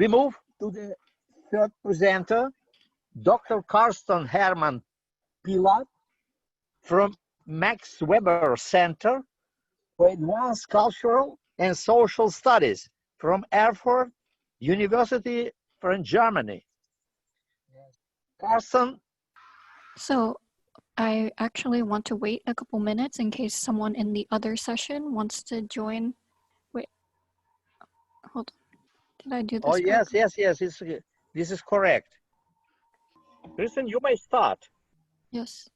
We move to the third presenter, Dr. Carsten Herrmann-Pillath from Max Weber Center for Advanced Cultural and Social Studies from Erfurt University from Germany. Carsten? So I actually want to wait a couple minutes in case someone in the other session wants to join. Wait, hold on. Did I do this? Oh, yes, this is correct. Kristen, you may start. Yes.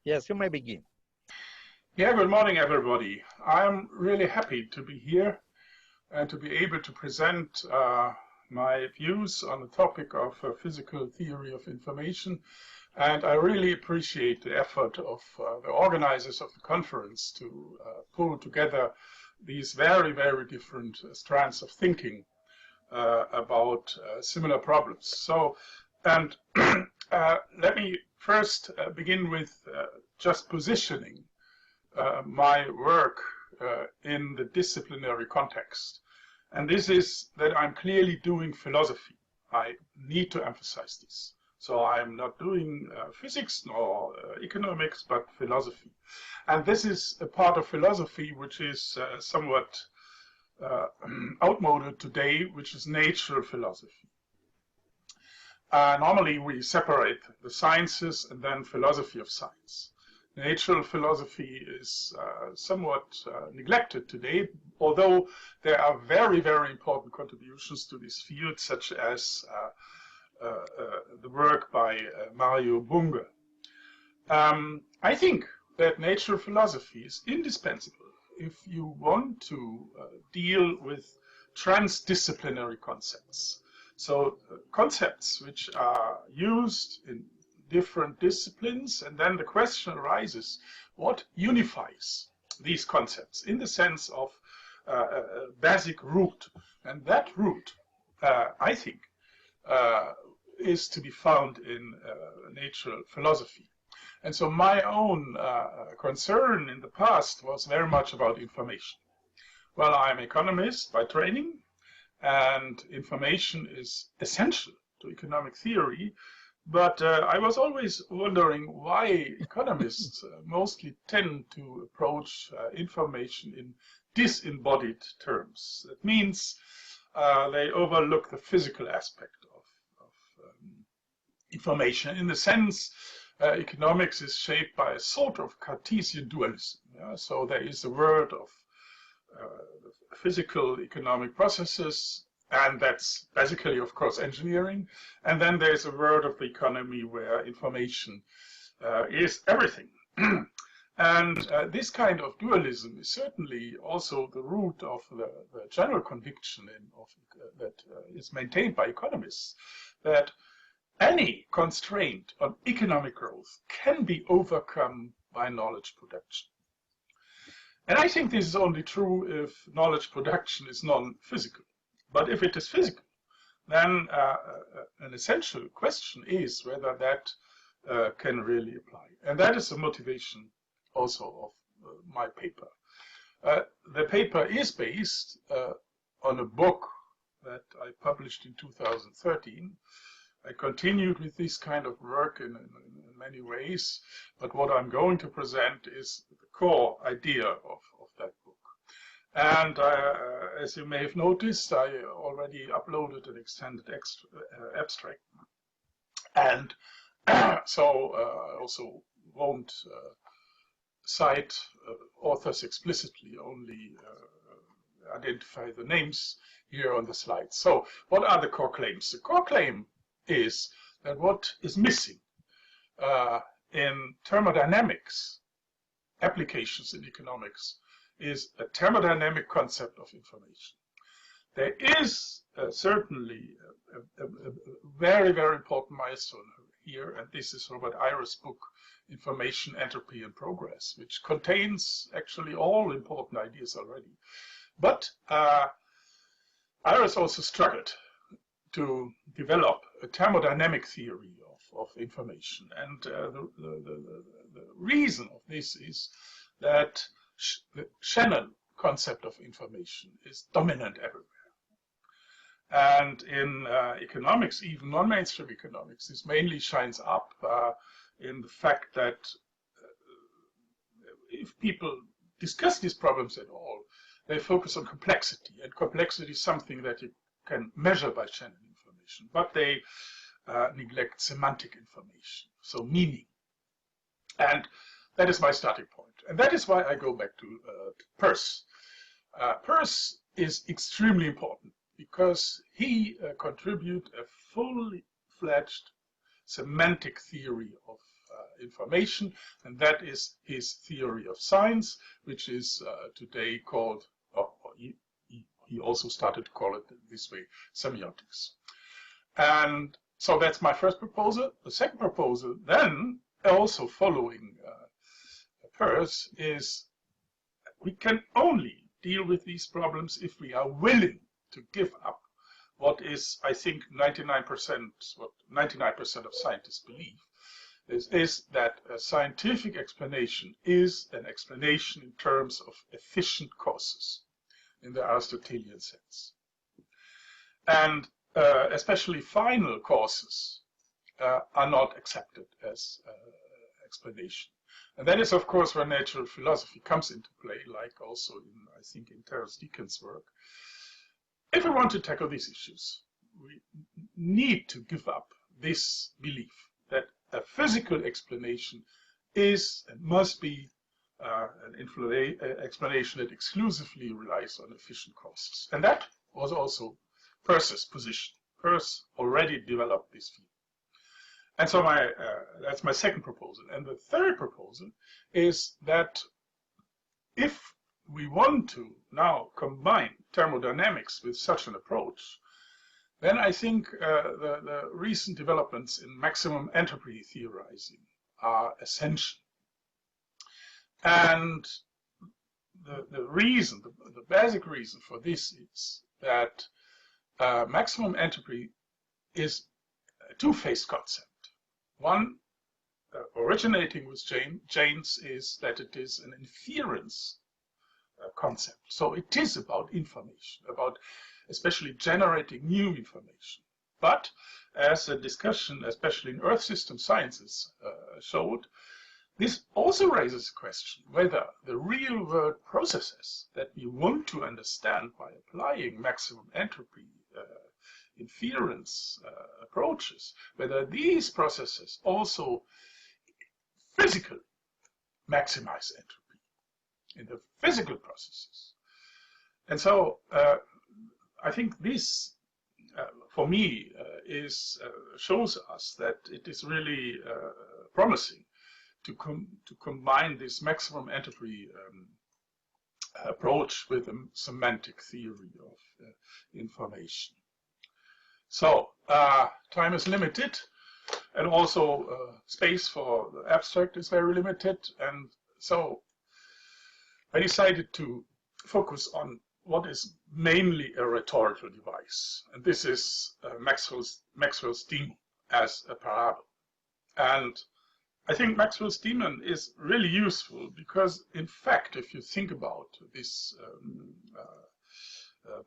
Yes, you may begin. Yeah, good morning, everybody. I'm really happy to be here and to be able to present my views on the topic of physical theory of information. And I really appreciate the effort of the organizers of the conference to pull together these very, very different strands of thinking about similar problems. So, and let me first begin with just positioning my work in the disciplinary context. And this is that I'm clearly doing philosophy. I need to emphasize this. So I'm not doing physics nor economics, but philosophy. And this is a part of philosophy which is somewhat outmoded today, which is natural philosophy. Normally we separate the sciences and then philosophy of science. Natural philosophy is somewhat neglected today, although there are very, very important contributions to this field, such as the work by Mario Bunge. I think that natural philosophy is indispensable if you want to deal with transdisciplinary concepts. So concepts which are used in different disciplines, and then the question arises, what unifies these concepts in the sense of a basic root? And that root, I think, is to be found in natural philosophy. And so my own concern in the past was very much about information. Well, I'm an economist by training, and information is essential to economic theory. But I was always wondering why economists mostly tend to approach information in disembodied terms. That means they overlook the physical aspect of information. In the sense, economics is shaped by a sort of Cartesian dualism. Yeah? So there is a world of physical economic processes, and that's basically, of course, engineering. And then there's a world of the economy where information is everything. And this kind of dualism is certainly also the root of the general conviction that is maintained by economists, that any constraint on economic growth can be overcome by knowledge production. And I think this is only true if knowledge production is non-physical. But if it is physical, then an essential question is whether that can really apply. And that is the motivation also of my paper. The paper is based on a book that I published in 2013. I continued with this kind of work in many ways, but what I'm going to present is the core idea of that book. And as you may have noticed, I already uploaded an extended abstract. And so I also won't cite authors explicitly, only identify the names here on the slide. So what are the core claims? The core claim is that what is missing in thermodynamics applications in economics is a thermodynamic concept of information. There is certainly a very, very important milestone here, and this is Robert Ayres' book, Information, Entropy, and Progress, which contains actually all important ideas already. But Ayres also struggled to develop a thermodynamic theory of information. And the reason of this is that the Shannon concept of information is dominant everywhere. And in economics, even non-mainstream economics, this mainly shines up in the fact that if people discuss these problems at all, they focus on complexity, and complexity is something that you can measure by channel information, but they neglect semantic information, so meaning. And that is my starting point. And that is why I go back to Peirce. Peirce is extremely important because he contributed a fully fledged semantic theory of information, and that is his theory of science, which is today called, he also started to call it this way, semiotics. And so that's my first proposal. The second proposal, then, also following Peirce, is we can only deal with these problems if we are willing to give up what is, I think, 99%, what 99% of scientists believe, is that a scientific explanation is an explanation in terms of efficient causes in the Aristotelian sense. And especially final causes are not accepted as explanation. And that is, of course, where natural philosophy comes into play, like also in, I think, in Terence Deacon's work. If we want to tackle these issues, we need to give up this belief that a physical explanation is and must be an explanation that exclusively relies on efficient causes. And that was also Peirce's position. Peirce already developed this view. And so that's my second proposal. And the third proposal is that if we want to now combine thermodynamics with such an approach, then I think the recent developments in maximum entropy theorizing are essential. And the reason, the basic reason for this is that maximum entropy is a two-phase concept. One, originating with Jaynes, is that it is an inference concept. So it is about information, about especially generating new information. But as the discussion, especially in Earth system sciences, showed, this also raises a question whether the real-world processes that we want to understand by applying maximum entropy inference approaches, whether these processes also physically maximize entropy in the physical processes. And so I think this, for me, shows us that it is really promising to combine this maximum entropy approach with a semantic theory of information. So time is limited, and also space for the abstract is very limited, and so I decided to focus on what is mainly a rhetorical device, and this is Maxwell's demon as a parable. And I think Maxwell's demon is really useful because, in fact, if you think about this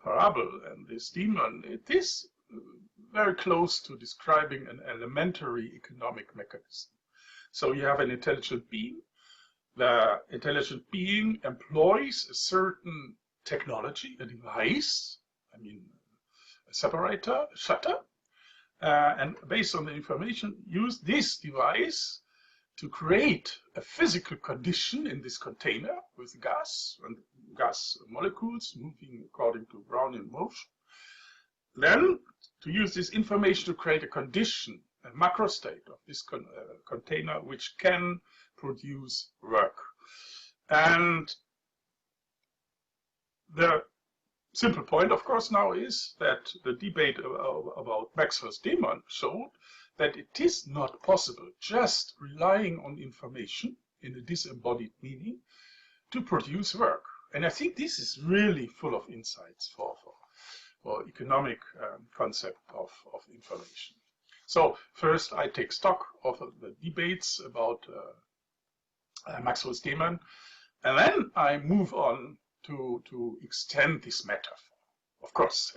parable and this demon, it is very close to describing an elementary economic mechanism. So you have an intelligent being. The intelligent being employs a certain technology, a device, I mean, a separator, a shutter, and based on the information, use this device to create a physical condition in this container with gas and gas molecules moving according to Brownian motion. Then to use this information to create a condition, a macro state of this container which can produce work. And the simple point, of course, now is that the debate about Maxwell's demon showed that it is not possible just relying on information in a disembodied meaning to produce work. And I think this is really full of insights for economic concept of information. So first I take stock of the debates about Maxwell's demon, and then I move on to extend this metaphor. of course,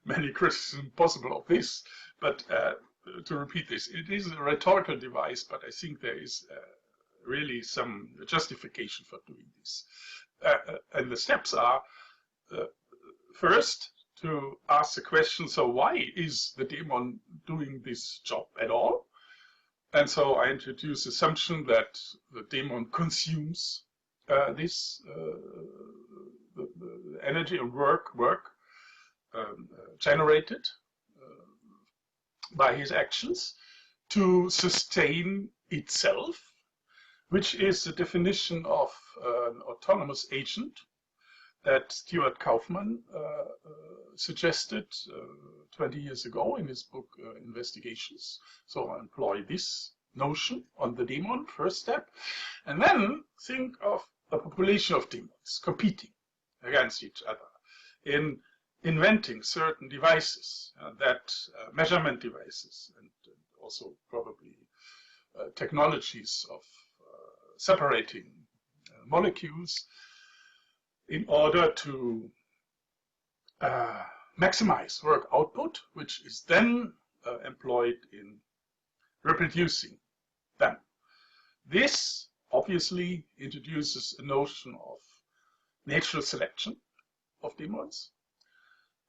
many criticisms possible of this, but to repeat this, it is a rhetorical device, but I think there is really some justification for doing this. And the steps are, first, to ask the question, so why is the daemon doing this job at all? And so I introduce the assumption that the daemon consumes this the energy and work generated by his actions to sustain itself, which is the definition of an autonomous agent that Stuart Kaufman suggested 20 years ago in his book Investigations. So I employ this notion on the daemon, first step, and then think of a population of daemons competing against each other in inventing certain devices, measurement devices, and also probably technologies of separating molecules in order to maximize work output, which is then employed in reproducing them. This obviously introduces a notion of natural selection of daemons,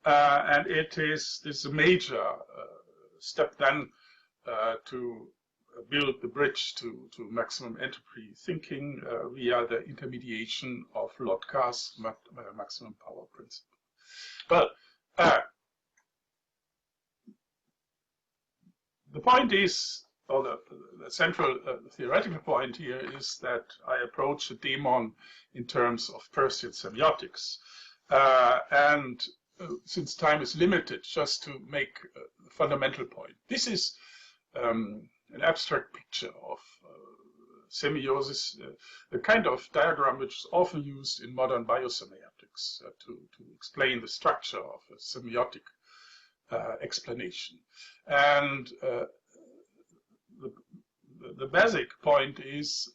and it is a major step then to build the bridge to maximum entropy thinking via the intermediation of Lodka's maximum power principle. Well, the point is, or the central theoretical point here is that I approach the daemon in terms of Peircean semiotics. And since time is limited, just to make the fundamental point. This is an abstract picture of semiosis, the kind of diagram which is often used in modern biosemiotics to explain the structure of a semiotic explanation. And the basic point is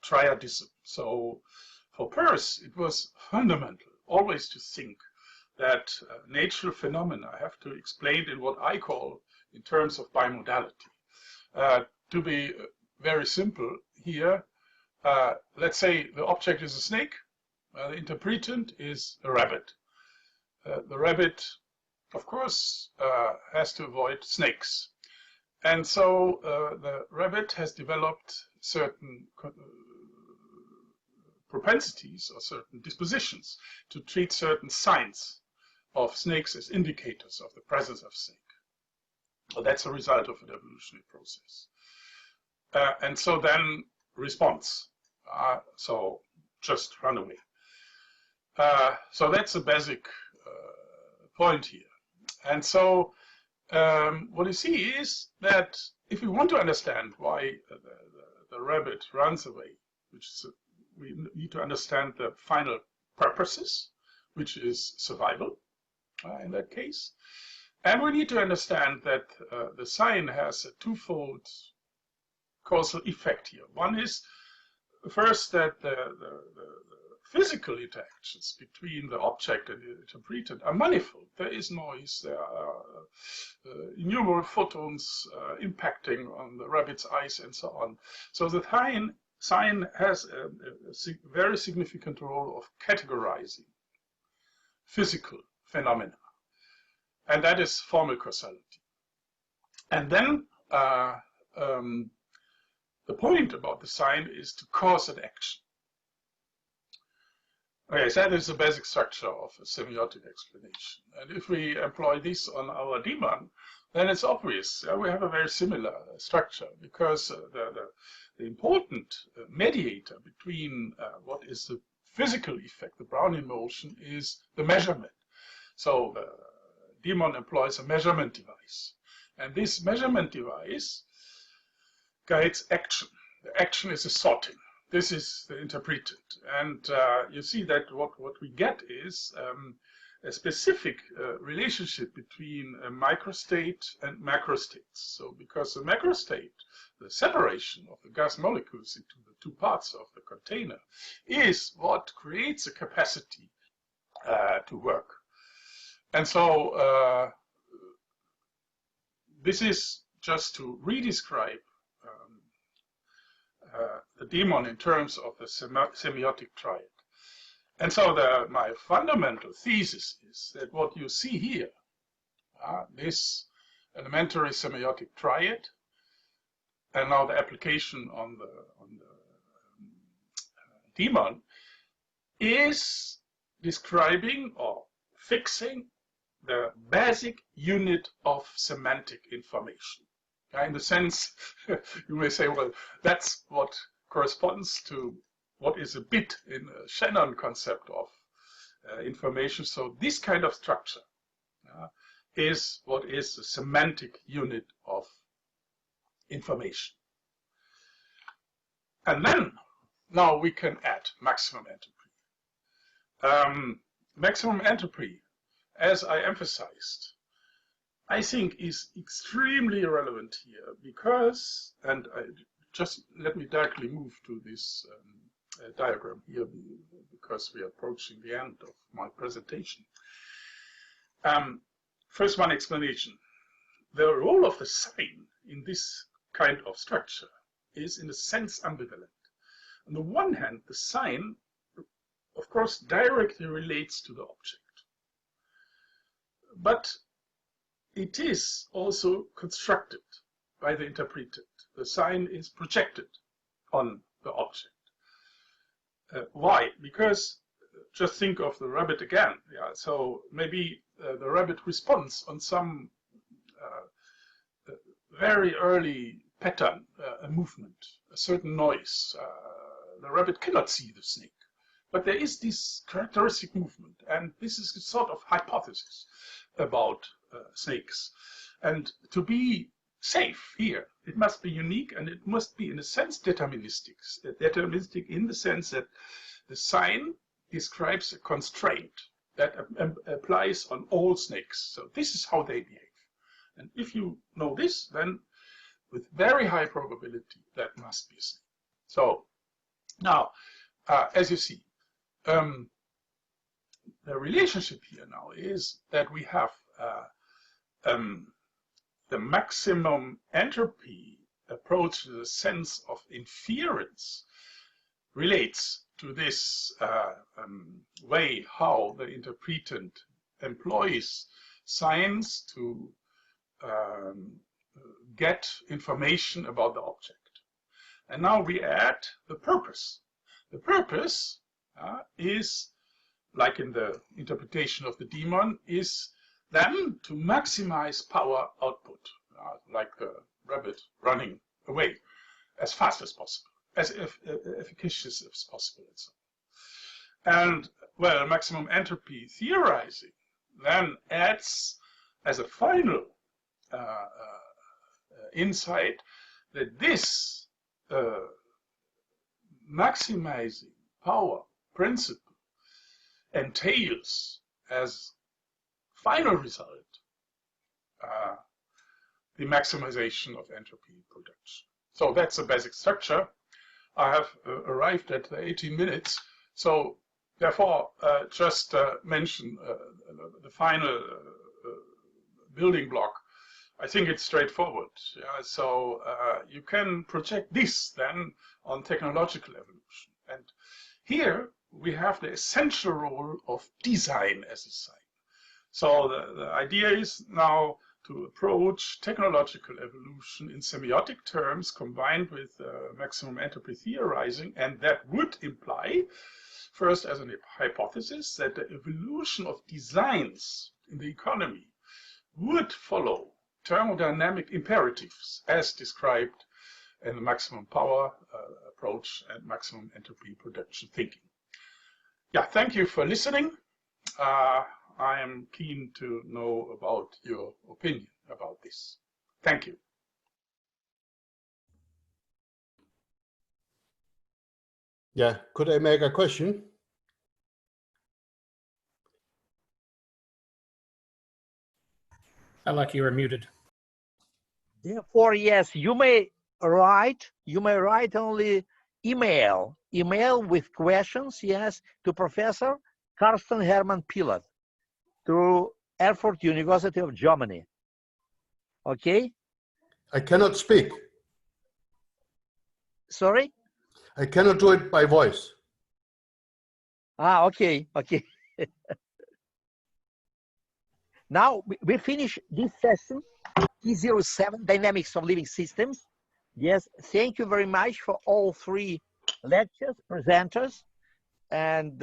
triadism. So for Peirce, it was fundamental always to think that natural phenomena have to explain in what I call in terms of bimodality. To be very simple here, let's say the object is a snake, the interpretant is a rabbit. The rabbit, of course, has to avoid snakes. And so the rabbit has developed certain propensities or certain dispositions to treat certain signs of snakes as indicators of the presence of snake. Well, that's a result of an evolutionary process. And so then response. So just run away. So that's a basic point here. And so what you see is that if we want to understand why the rabbit runs away, which is we need to understand the final purposes, which is survival in that case. And we need to understand that the sign has a twofold causal effect here. One is first that the physical interactions between the object and the interpretant are manifold. There is noise, there are innumerable photons impacting on the rabbit's eyes and so on. So the sign has a very significant role of categorizing physical phenomena. And that is formal causality. And then the point about the sign is to cause an action. Okay, so that is the basic structure of a semiotic explanation. And if we employ this on our daemon, then it's obvious we have a very similar structure, because the important mediator between what is the physical effect, the Brownian motion, is the measurement. So the daemon employs a measurement device. And this measurement device guides action. The action is a sorting. This is the interpretant. And you see that what we get is a specific relationship between a microstate and macrostates. So because the macrostate, the separation of the gas molecules into the two parts of the container, is what creates a capacity to work. And so this is just to redescribe the daemon in terms of the semiotic triad. And so my fundamental thesis is that what you see here, this elementary semiotic triad, and now the application on the daemon, is describing or fixing the basic unit of semantic information. In the sense, you may say, well, that's what corresponds to what is a bit in a Shannon concept of information. So this kind of structure is what is the semantic unit of information. And then, now we can add maximum entropy. Maximum entropy, as I emphasized, I think is extremely relevant here because, and just let me directly move to this diagram here because we are approaching the end of my presentation. First, one explanation. The role of the sign in this kind of structure is, in a sense, ambivalent. On the one hand, the sign, of course, directly relates to the object. But it is also constructed by the interpreter. The sign is projected on the object. Why? Because just think of the rabbit again. Yeah, so maybe the rabbit responds on some very early pattern, a movement, a certain noise. The rabbit cannot see the snake, but there is this characteristic movement, and this is a sort of hypothesis about snakes. And to be safe here, it must be unique, and it must be, in a sense, deterministic. Deterministic in the sense that the sign describes a constraint that applies on all snakes. So this is how they behave. And if you know this, then with very high probability, that must be a snake. So now, as you see, the relationship here now is that we have the maximum entropy approach to the sense of inference relates to this way how the interpretant employs signs to get information about the object. And now we add the purpose. The purpose is, like in the interpretation of the daemon, is then to maximize power output, like the rabbit running away as fast as possible, as efficacious as possible, and so on. And, well, maximum entropy theorizing then adds as a final insight that this maximizing power principle entails as final result the maximization of entropy production. So that's the basic structure. I have arrived at the 18 minutes, so therefore just mention the final building block. I think it's straightforward. Yeah? So you can project this then on technological evolution. And here we have the essential role of design as a sign. So the idea is now to approach technological evolution in semiotic terms combined with maximum entropy theorizing, and that would imply, first as a hypothesis, that the evolution of designs in the economy would follow thermodynamic imperatives as described in the maximum power approach and maximum entropy production thinking. Yeah, thank you for listening. I am keen to know about your opinion about this. Thank you. Yeah, could I make a question? Like you were muted. Therefore, yes, you may write only email with questions, yes, to Professor Carsten Herrmann-Pillath through Erfurt University of Germany. Okay? I cannot speak. Sorry? I cannot do it by voice. Ah, okay, okay. Now we finish this session, T07, Dynamics of Living Systems. Yes, thank you very much for all three lectures, presenters, and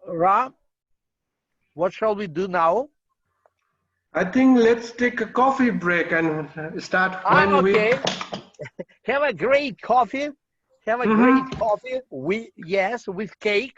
Ra, what shall we do now? I think let's take a coffee break and start when okay. Have a great coffee. Have a great coffee. Yes, with cake.